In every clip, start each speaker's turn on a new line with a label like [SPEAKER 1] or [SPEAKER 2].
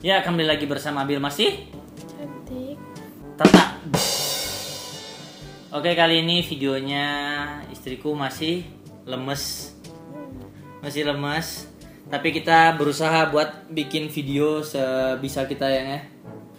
[SPEAKER 1] Ya, kembali lagi bersama Abil masih
[SPEAKER 2] Cantik.
[SPEAKER 1] Tata. Oke, kali ini videonya istriku masih lemes. Masih lemes. Tapi kita berusaha buat bikin video sebisa kita ya.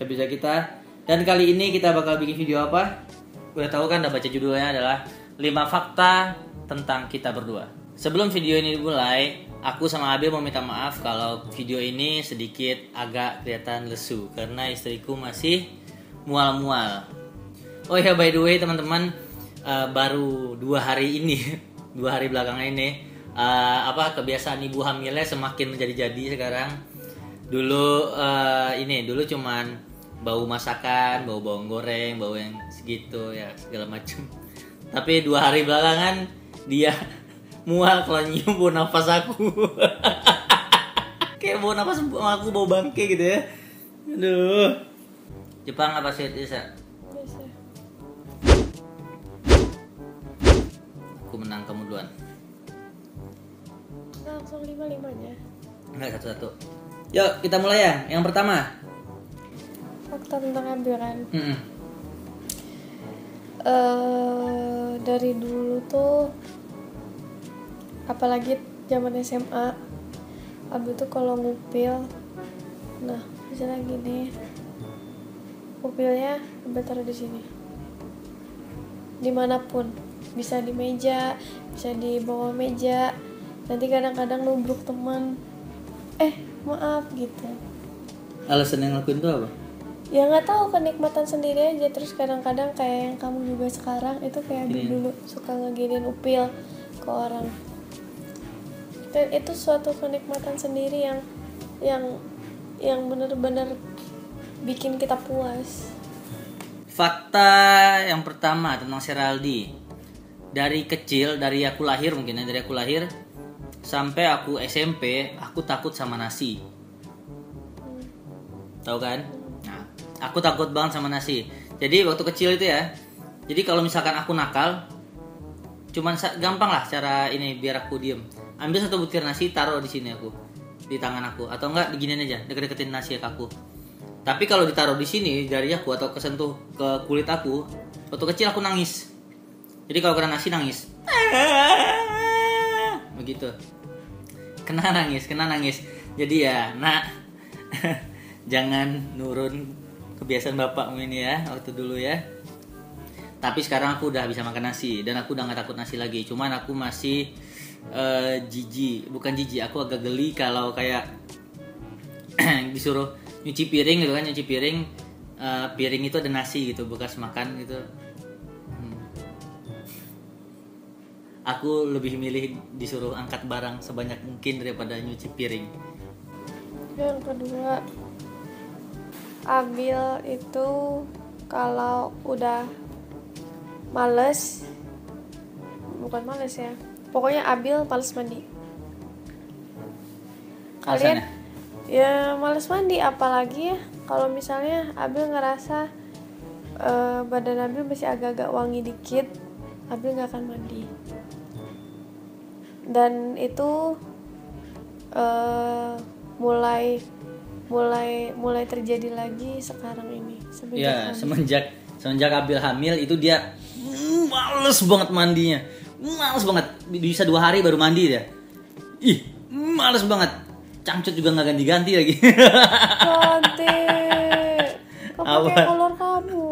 [SPEAKER 1] Sebisa kita. Dan kali ini kita bakal bikin video apa? Udah tahu kan, udah baca judulnya adalah 5 fakta tentang kita berdua. Sebelum video ini dimulai, aku sama Abil mau minta maaf kalau video ini sedikit agak kelihatan lesu karena istriku masih mual-mual. Oh ya, by the way teman-teman, baru 2 hari ini, 2 hari belakangan ini, kebiasaan ibu hamilnya semakin menjadi-jadi sekarang. Dulu dulu cuman bau masakan, bau bawang goreng, bau yang segitu ya segala macam. Tapi 2 hari belakangan dia mual kalau nyium bau nafas aku. Kayak bau nafas aku, bau bangke gitu ya. Aduh. Jepang apa sih Isa?
[SPEAKER 2] Bisa.
[SPEAKER 1] Aku menang, kamu duluan.
[SPEAKER 2] Langsung 5-5-nya.
[SPEAKER 1] Enggak, satu-satu. Yuk kita mulai ya. Yang pertama.
[SPEAKER 2] Fakta tentang Abil kan. Dari dulu tuh, apalagi zaman SMA, Abil tuh kalau ngupil, nah misalnya gini, ngupilnya Abil taruh di sini, dimanapun, bisa di meja, bisa di bawah meja. Nanti kadang-kadang nubruk teman, maaf gitu.
[SPEAKER 1] Alasan yang ngelakuin itu apa?
[SPEAKER 2] Ya nggak tahu, kenikmatan sendiri aja. Terus kadang-kadang kayak yang kamu juga sekarang itu kayak Abil dulu suka ngeginiin upil ke orang. Dan itu suatu kenikmatan sendiri yang benar-benar bikin kita puas.
[SPEAKER 1] Fakta yang pertama tentang Seraldi. Dari kecil, dari aku lahir sampai aku SMP, aku takut sama nasi. Tahu kan? Nah, aku takut banget sama nasi. Jadi waktu kecil itu ya. Jadi kalau misalkan aku nakal, gampang lah cara ini biar aku diem. Ambil 1 butir nasi, taruh di sini aku, di tangan aku, atau enggak diginiin aja, deket-deketin nasi ke aku. Tapi kalau ditaruh di sini jari aku atau kesentuh ke kulit aku, waktu kecil aku nangis. Jadi kalau kena nasi nangis, begitu. Kena nangis. Jadi ya, nak, jangan nurun kebiasaan bapakmu ini ya, waktu dulu ya. Tapi sekarang aku udah bisa makan nasi dan aku udah gak takut nasi lagi. Cuman aku masih aku agak geli kalau kayak disuruh nyuci piring gitu kan, piring itu ada nasi gitu, bekas makan gitu. Aku lebih milih disuruh angkat barang sebanyak mungkin daripada nyuci piring.
[SPEAKER 2] Yang kedua, Abil itu kalau udah bukan males ya, pokoknya Abil males mandi. Kalian ya males mandi, apalagi ya kalau misalnya Abil ngerasa badan Abil masih agak-agak wangi dikit, Abil nggak akan mandi. Dan itu mulai terjadi lagi sekarang ini.
[SPEAKER 1] Semenjak Abil hamil itu dia males banget mandinya. Males banget. Bisa 2 hari baru mandi dia. Males banget. Cangcut juga nggak ganti-ganti lagi.
[SPEAKER 2] Cantik. Kau pakai kolor kamu.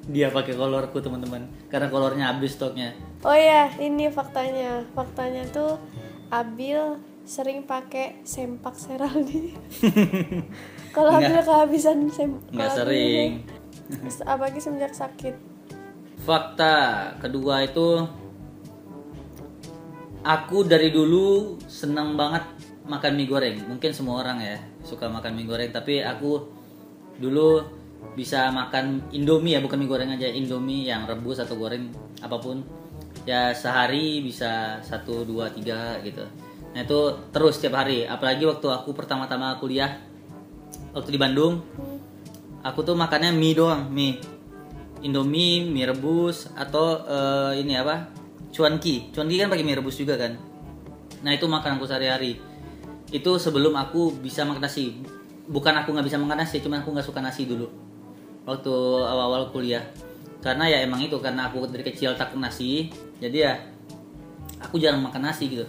[SPEAKER 1] Dia pakai kolorku teman-teman. Karena kolornya habis stoknya.
[SPEAKER 2] Oh ya, ini faktanya. Faktanya tuh Abil sering pakai sempak Seraldi. Kalau Abil kehabisan sempak.
[SPEAKER 1] Nggak sering.
[SPEAKER 2] Apalagi semenjak sakit.
[SPEAKER 1] Fakta kedua itu, aku dari dulu senang banget makan mie goreng. Mungkin semua orang ya suka makan mie goreng, tapi aku dulu bisa makan Indomie ya, bukan mie goreng aja, Indomie yang rebus atau goreng apapun. Ya sehari bisa 1, 2, 3 gitu. Nah itu terus setiap hari. Apalagi waktu aku pertama-tama kuliah, waktu di Bandung, aku tuh makannya mie doang, mie Indomie, mie rebus, atau cuanki kan pakai mie rebus juga kan. Nah itu makan aku sehari-hari. Itu sebelum aku bisa makan nasi. bukan aku nggak bisa makan nasi, cuman aku nggak suka nasi dulu waktu awal-awal kuliah. Karena ya emang itu, karena aku dari kecil takut nasi, jadi ya aku jarang makan nasi gitu.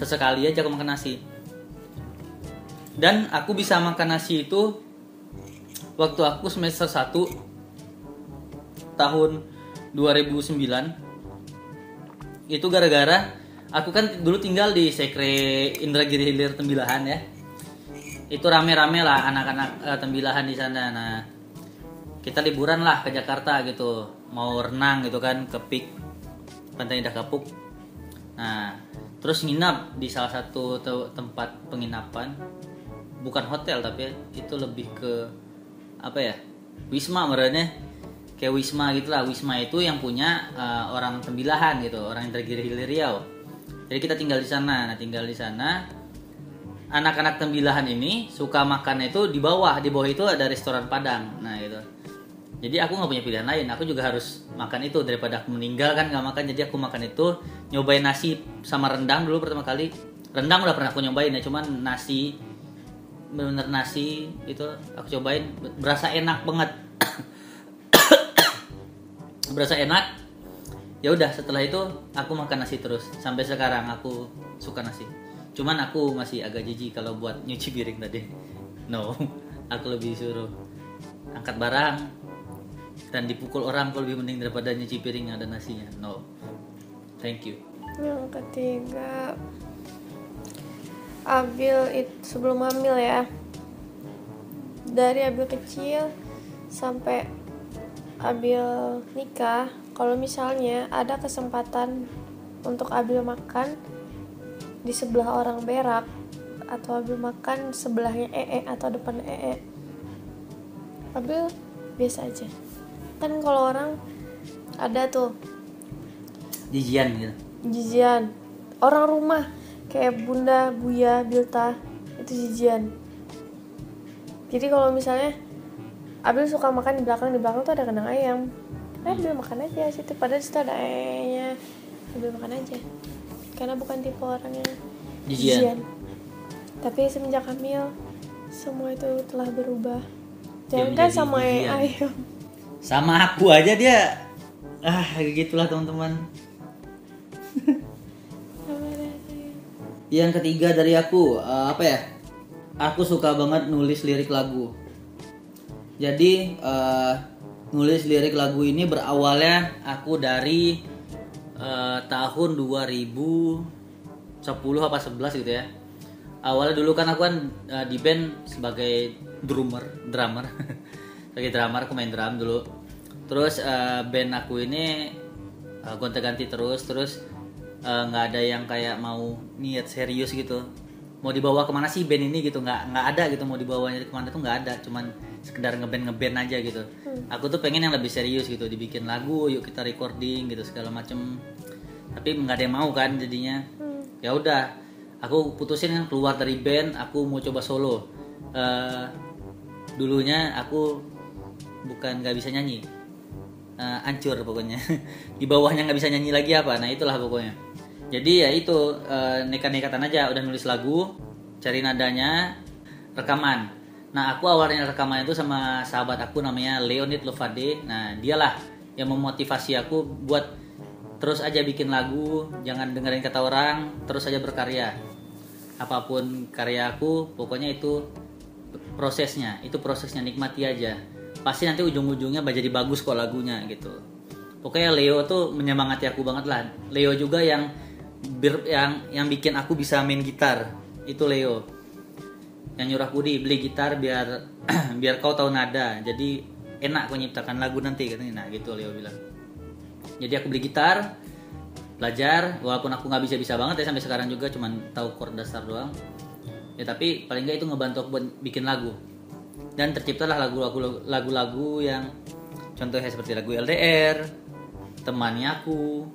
[SPEAKER 1] Sesekali aja aku makan nasi. Dan aku bisa makan nasi itu waktu aku semester 1 tahun 2009. Itu gara-gara aku kan dulu tinggal di Sekre Indragiri Hilir Tembilahan ya. Itu rame-rame lah anak-anak Tembilahan di sana. Nah, kita liburan lah ke Jakarta gitu, mau renang gitu kan ke Pik Pantai Indah Kapuk. Nah, terus nginap di salah satu tempat penginapan, bukan hotel tapi itu lebih ke apa ya, wisma merenya, kayak wisma gitulah. Wisma itu yang punya orang Tembilahan gitu, orang Indragiri Hilir Riau. Jadi kita tinggal di sana. Nah, tinggal di sana, anak-anak Tembilahan ini suka makan itu di bawah itu ada restoran Padang. Nah gitu. Jadi aku nggak punya pilihan lain, aku juga harus makan itu daripada aku meninggal kan nggak makan. Jadi aku makan itu, nyobain nasi sama rendang dulu pertama kali. Rendang udah pernah aku nyobain ya, cuman nasi, bener-bener nasi itu aku cobain, berasa enak banget. Berasa enak. Ya udah, setelah itu aku makan nasi terus sampai sekarang. Aku suka nasi. Cuman aku masih agak jijik kalau buat nyuci piring tadi. No, aku lebih suruh angkat barang dan dipukul orang, aku lebih mending daripada nyuci piring yang ada nasinya. No, thank you.
[SPEAKER 2] Yang ketiga, Abil itu sebelum hamil ya, dari Abil kecil sampai Abil nikah, kalau misalnya ada kesempatan untuk Abil makan di sebelah orang berak, atau Abil makan sebelahnya atau depan Abil biasa aja. Kan kalau orang ada tuh
[SPEAKER 1] Jijian gitu.
[SPEAKER 2] jijian, orang rumah kayak Bunda, Buya, Bilta itu jijian. Jadi kalau misalnya Abil suka makan di belakang tuh ada kandang ayam. Abil makan aja situ, padahal situ ada ayamnya. Abil makan aja. Karena bukan tipe orang yang jijian. Tapi semenjak hamil semua itu telah berubah. Jangan kan sama ayam.
[SPEAKER 1] Sama aku aja dia. Gitulah teman-teman. Yang ketiga dari aku, apa ya? Aku suka banget nulis lirik lagu. Jadi nulis lirik lagu ini berawalnya aku dari tahun 2010 apa 11 gitu ya. Awalnya dulu kan aku kan di band sebagai drummer. Sebagai drummer, aku main drum dulu. Terus band aku ini gonta-ganti terus nggak ada yang kayak mau niat serius gitu, mau dibawa kemana sih band ini gitu, nggak ada gitu, mau dibawanya kemana tuh nggak ada, cuman sekedar ngeband aja gitu. Aku tuh pengen yang lebih serius gitu, dibikin lagu, yuk kita recording gitu segala macem, tapi nggak ada yang mau kan jadinya. Ya udah, aku putusin kan keluar dari band, aku mau coba solo. Dulunya aku bukan nggak bisa nyanyi, hancur pokoknya. Di bawahnya nggak bisa nyanyi lagi apa, nah itulah pokoknya. Jadi ya itu, nekat-nekatan aja, udah nulis lagu, cari nadanya, rekaman. Nah aku awalnya rekaman itu sama sahabat aku namanya Leonid Lovade. Nah dialah yang memotivasi aku buat terus aja bikin lagu, jangan dengerin kata orang, terus aja berkarya. Apapun karya aku, pokoknya itu prosesnya nikmati aja. Pasti nanti ujung-ujungnya jadi bagus kok lagunya gitu. Pokoknya Leo tuh menyemangati aku banget lah. Leo juga yang bikin aku bisa main gitar. Itu Leo. Yang nyuruh aku beli gitar biar biar kau tahu nada. Jadi enak kau nyiptakan lagu nanti katanya. Nah gitu Leo bilang. Jadi aku beli gitar, belajar, walaupun aku nggak bisa banget ya sampai sekarang juga, cuman tahu chord dasar doang. Ya tapi paling nggak itu ngebantu aku buat bikin lagu. Dan terciptalah lagu-lagu yang contohnya seperti lagu LDR, Temani Aku,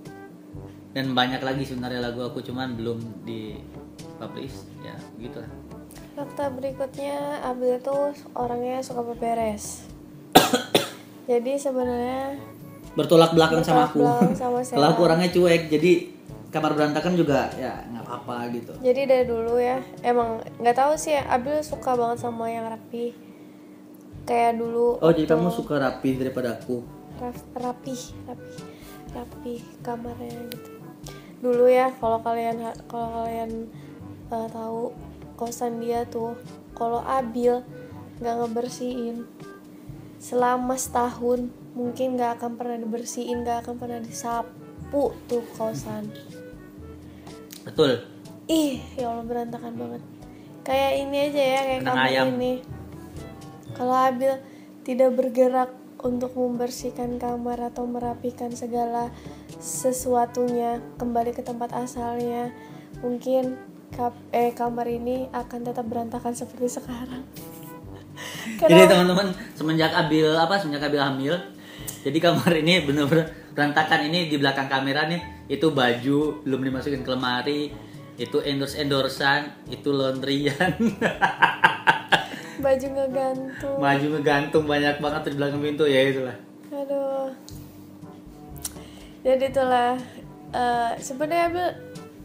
[SPEAKER 1] dan banyak lagi sebenarnya lagu aku, cuman belum di publish ya begitulah.
[SPEAKER 2] Fakta berikutnya, Abil itu orangnya suka beberes. Jadi sebenarnya
[SPEAKER 1] bertolak belakang sama aku.
[SPEAKER 2] Sama
[SPEAKER 1] Kalau aku orangnya cuek, jadi kamar berantakan juga ya nggak apa-apa gitu.
[SPEAKER 2] Jadi dari dulu ya emang nggak tahu sih Abil suka banget sama yang rapi kayak dulu.
[SPEAKER 1] Oh jadi kamu suka rapi daripada aku?
[SPEAKER 2] Rapi kamarnya gitu dulu ya. Kalau kalian tahu kosan dia tuh, kalau Abil nggak ngebersihin selama setahun mungkin nggak akan pernah dibersihin, nggak akan pernah disapu tuh kosan.
[SPEAKER 1] Betul.
[SPEAKER 2] Ya Allah berantakan banget. Kayak ini aja ya, kayak kamar ini. Kalau Abil tidak bergerak untuk membersihkan kamar atau merapikan segala sesuatunya kembali ke tempat asalnya, mungkin kamar ini akan tetap berantakan seperti sekarang.
[SPEAKER 1] Jadi teman-teman, semenjak Abil hamil, jadi kamar ini benar-benar berantakan. Ini di belakang kamera nih, itu baju belum dimasukin ke lemari, itu endorse-endorsan, itu laundryan.
[SPEAKER 2] Baju ngegantung
[SPEAKER 1] banyak banget di belakang pintu, ya itulah.
[SPEAKER 2] Aduh. Jadi itulah sebenarnya Abil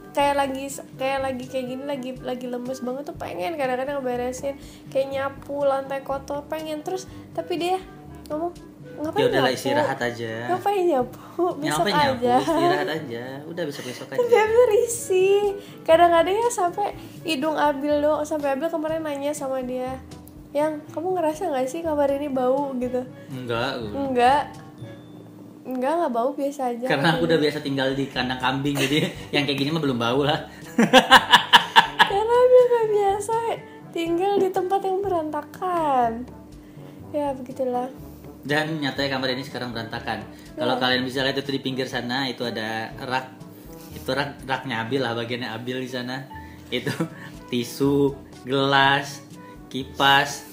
[SPEAKER 2] kayak gini lagi lemes banget tuh, pengen kadang-kadang ngeberesin kayak nyapu lantai kotor, pengen terus, tapi dia ngomong ngapain nyapu? Ya udahlah
[SPEAKER 1] istirahat aja.
[SPEAKER 2] Ngapain nyapu? Besok aja.
[SPEAKER 1] Istirahat aja. Udah besok aja.
[SPEAKER 2] Tapi Abil risih. Kadang-kadang ya sampai hidung Abil dong, sampai Abil kemarin nanya sama dia, "Yang, kamu ngerasa nggak sih kamar ini bau gitu?" Enggak bau, biasa aja.
[SPEAKER 1] Karena aku udah biasa tinggal di kandang kambing, jadi yang kayak gini mah belum bau lah.
[SPEAKER 2] Karena Abil gak biasa tinggal di tempat yang berantakan. Ya begitulah.
[SPEAKER 1] Dan nyatanya kamar ini sekarang berantakan. Kalau kalian bisa lihat itu di pinggir sana, itu ada rak. Itu raknya Abil lah, bagiannya Abil di sana. Itu tisu, gelas, kipas,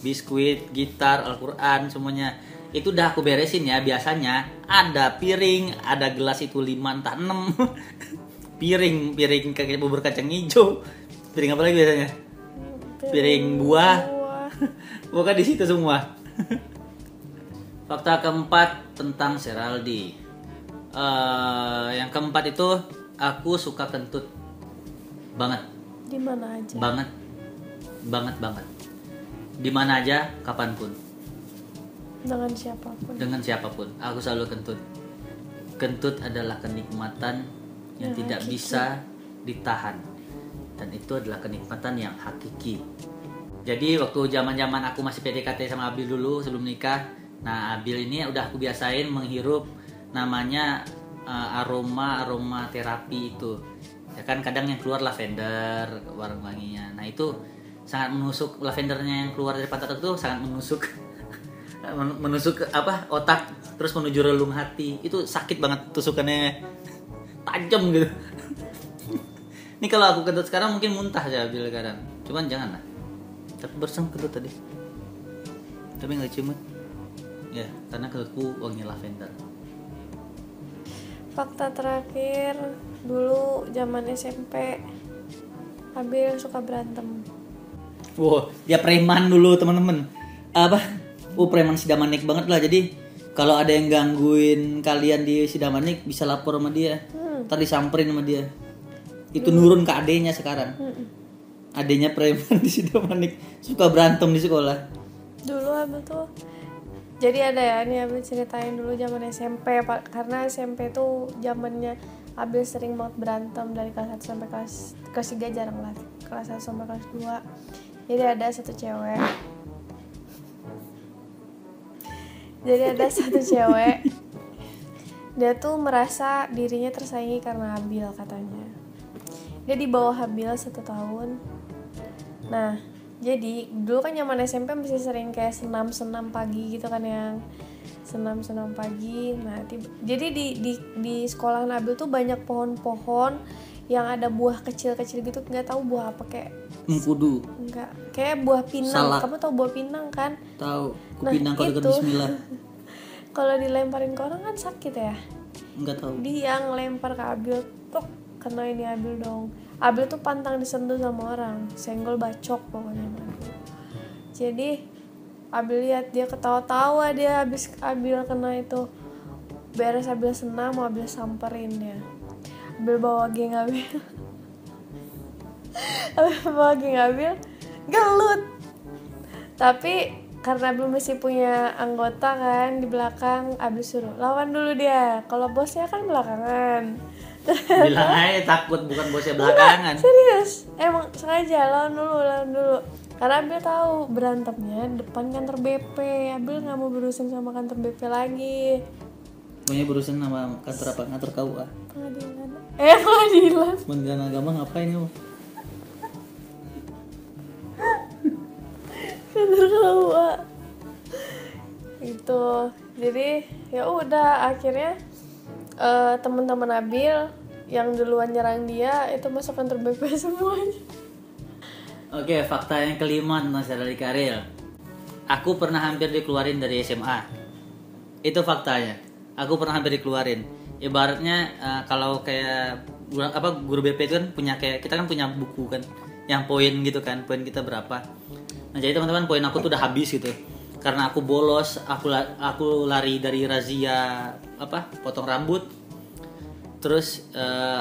[SPEAKER 1] biskuit, gitar, Al-Quran, semuanya. Itu udah aku beresin ya. Biasanya ada piring, ada gelas itu 5 entah 6. piring kayak bubur kacang hijau. Piring apa lagi biasanya? Piring buah. Bukan di situ semua. Fakta keempat tentang Seraldi. Yang keempat itu aku suka kentut banget.
[SPEAKER 2] Di mana aja?
[SPEAKER 1] Banget. Di mana aja, kapanpun. Dengan siapapun, aku selalu kentut. Kentut adalah kenikmatan yang tidak hakiki. Bisa ditahan, dan itu adalah kenikmatan yang hakiki. Jadi waktu zaman aku masih PDKT sama Abil dulu sebelum nikah, nah Abil ini udah aku biasain menghirup namanya aroma terapi itu. Ya kan kadang yang keluar lavender, warna wanginya. Nah itu sangat menusuk, lavendernya yang keluar dari pantat itu sangat menusuk otak terus menuju relung hati. Itu sakit banget, tusukannya tajam gitu. Ini kalau aku kentut sekarang mungkin muntah aja Bil sekarang. Cuman jangan lah. Tapi bersem kentut tadi. Tapi nggak ciuman. Ya, karena kentutku wangi lavender.
[SPEAKER 2] Fakta terakhir, dulu zaman SMP Abil suka berantem.
[SPEAKER 1] Wow, dia preman dulu teman-teman. Preman Sidamanik banget lah. Jadi kalau ada yang gangguin kalian di Sidamanik bisa lapor sama dia. Ntar disamperin sama dia. Itu nurun ke adenya sekarang. Adenya preman di Sidamanik, suka berantem di sekolah.
[SPEAKER 2] Dulu Abil tuh, jadi ada ya, ini Abil ceritain dulu zaman SMP, karena SMP tuh zamannya Abil sering banget berantem dari kelas 1 sampai kelas 3 jarang lah. Kelas 1 sampai kelas 2. Jadi ada satu cewek. Dia tuh merasa dirinya tersaingi karena Abil katanya. Dia di bawah Abil 1 tahun. Nah, jadi dulu kan zaman SMP masih sering kayak senam pagi gitu kan, yang senam pagi. Nah, jadi di sekolah Abil tuh banyak pohon-pohon yang ada buah kecil-kecil gitu, nggak tahu buah apa, kayak
[SPEAKER 1] mengkudu.
[SPEAKER 2] Enggak, kayak buah pinang.
[SPEAKER 1] Salak.
[SPEAKER 2] Kamu tahu buah pinang kan?
[SPEAKER 1] Tahu. Pinang kalau dekat bismillah.
[SPEAKER 2] Kalau dilemparin ke orang kan sakit ya?
[SPEAKER 1] Enggak tahu.
[SPEAKER 2] Dia ngelempar ke Abil, tuh kena ini Abil dong. Abil tuh pantang disentuh sama orang, senggol bacok pokoknya. Jadi Abil lihat dia ketawa-tawa, dia habis Abil kena itu. Beres Abil senam, Abil samperin dia. Abil bawa geng Abil. Abil bawa geng Abil gelut. Tapi karena Abil masih punya anggota kan di belakang, Abil suruh lawan dulu dia. Kalau bosnya kan belakangan.
[SPEAKER 1] Bilang aja takut, bukan bosnya belakangan.
[SPEAKER 2] Serius, emang sengaja lawan dulu. Karena Abil tahu berantemnya depan kantor BP. Abil nggak mau berurusan sama kantor BP lagi.
[SPEAKER 1] Maunya berurusan sama kantor apa? Kantor KUA.
[SPEAKER 2] Pengadilan.
[SPEAKER 1] Pengadilan agama ngapain kamu?
[SPEAKER 2] Kantor KUA. Itu. Jadi ya udah akhirnya teman-teman Abil yang duluan nyerang dia itu masuk kantor BP semuanya.
[SPEAKER 1] Oke, fakta yang kelima tentang Sheryl Karir. Aku pernah hampir dikeluarin dari SMA. Itu faktanya. Aku pernah hampir dikeluarin. Ibaratnya kalau kayak guru BP itu kan punya kayak kita kan punya buku kan, yang poin gitu kan, poin kita berapa. Nah jadi teman-teman poin aku tuh udah habis gitu. Karena aku bolos, aku lari dari razia potong rambut. Terus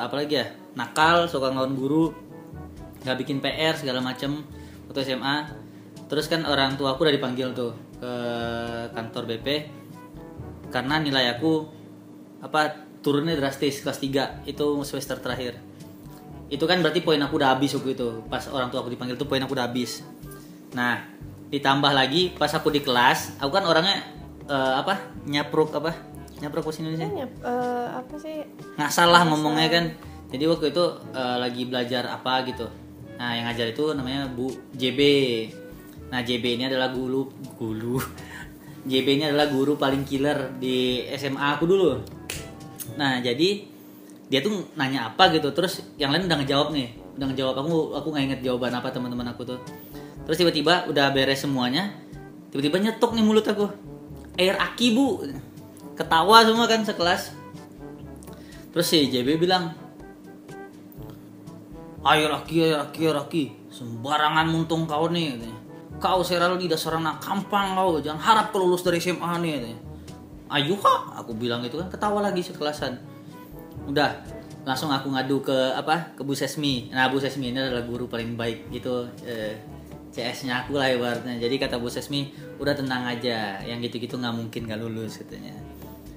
[SPEAKER 1] apalagi ya, nakal, suka ngelawan guru, nggak bikin PR segala macem waktu SMA. Terus kan orang tua aku udah dipanggil tuh ke kantor BP karena nilai aku turunnya drastis kelas 3 itu semester terakhir. Itu kan berarti poin aku udah habis waktu itu. Pas orang tua aku dipanggil tuh poin aku udah habis. Nah ditambah lagi pas aku di kelas, aku kan orangnya nyapruk bahasa Indonesia?
[SPEAKER 2] Apa sih?
[SPEAKER 1] Ngasal lah ngomongnya kan. Jadi waktu itu lagi belajar apa gitu. Nah yang ngajar itu namanya Bu JB. Nah JB ini adalah guru JB ini adalah guru paling killer di SMA aku dulu. Nah jadi dia tuh nanya apa gitu, terus yang lain udah ngejawab aku nggak inget jawaban apa teman-teman aku tuh. Terus tiba-tiba udah beres semuanya, tiba-tiba nyetok nih mulut aku, air aki bu, ketawa semua kan sekelas. Terus si JB bilang, air aki, sembarangan muntung kau nih katanya. Kau Sheryl di dasar anak kampang kau, jangan harap kau lulus dari SMA nih katanya. Ayo kak, aku bilang gitu kan, ketawa lagi sekelasan. Udah, langsung aku ngadu ke Bu Sesmi. Nah Bu Sesmi ini adalah guru paling baik gitu, CS-nya aku lah ibaratnya. Jadi kata Bu Sesmi, udah tenang aja, yang gitu-gitu nggak mungkin nggak lulus katanya.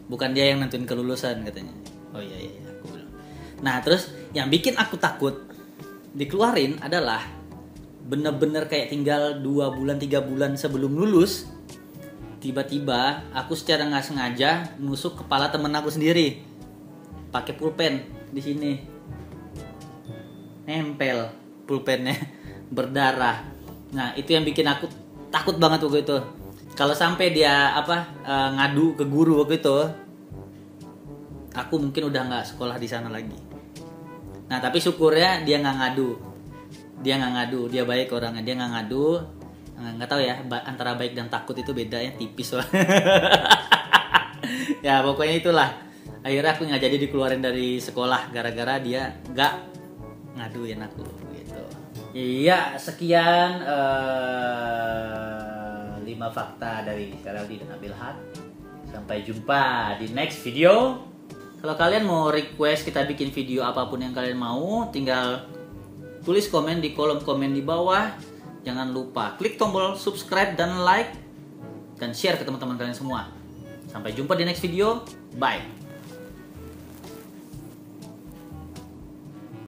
[SPEAKER 1] Bukan dia yang nentuin kelulusan katanya. Oh iya aku bilang. Nah terus yang bikin aku takut dikeluarin adalah bener-bener kayak tinggal 2 bulan 3 bulan sebelum lulus, tiba-tiba aku secara nggak sengaja nusuk kepala temen aku sendiri pakai pulpen di sini, nempel pulpennya berdarah. Nah itu yang bikin aku takut banget waktu itu. Kalau sampai dia ngadu ke guru waktu itu, aku mungkin udah nggak sekolah di sana lagi. Nah tapi syukurnya dia nggak ngadu, dia baik orangnya, dia nggak ngadu. Nggak tahu ya, antara baik dan takut itu beda ya, tipis lah. Ya pokoknya itulah, akhirnya aku nggak jadi dikeluarin dari sekolah gara-gara dia nggak ngaduin aku gitu. Iya, sekian 5 fakta dari Sheryl dan Abilhat. Sampai jumpa di next video. Kalau kalian mau request kita bikin video apapun yang kalian mau, tinggal tulis komen di kolom komen di bawah. Jangan lupa klik tombol subscribe dan like, dan share ke teman-teman kalian semua. Sampai jumpa di next video. Bye.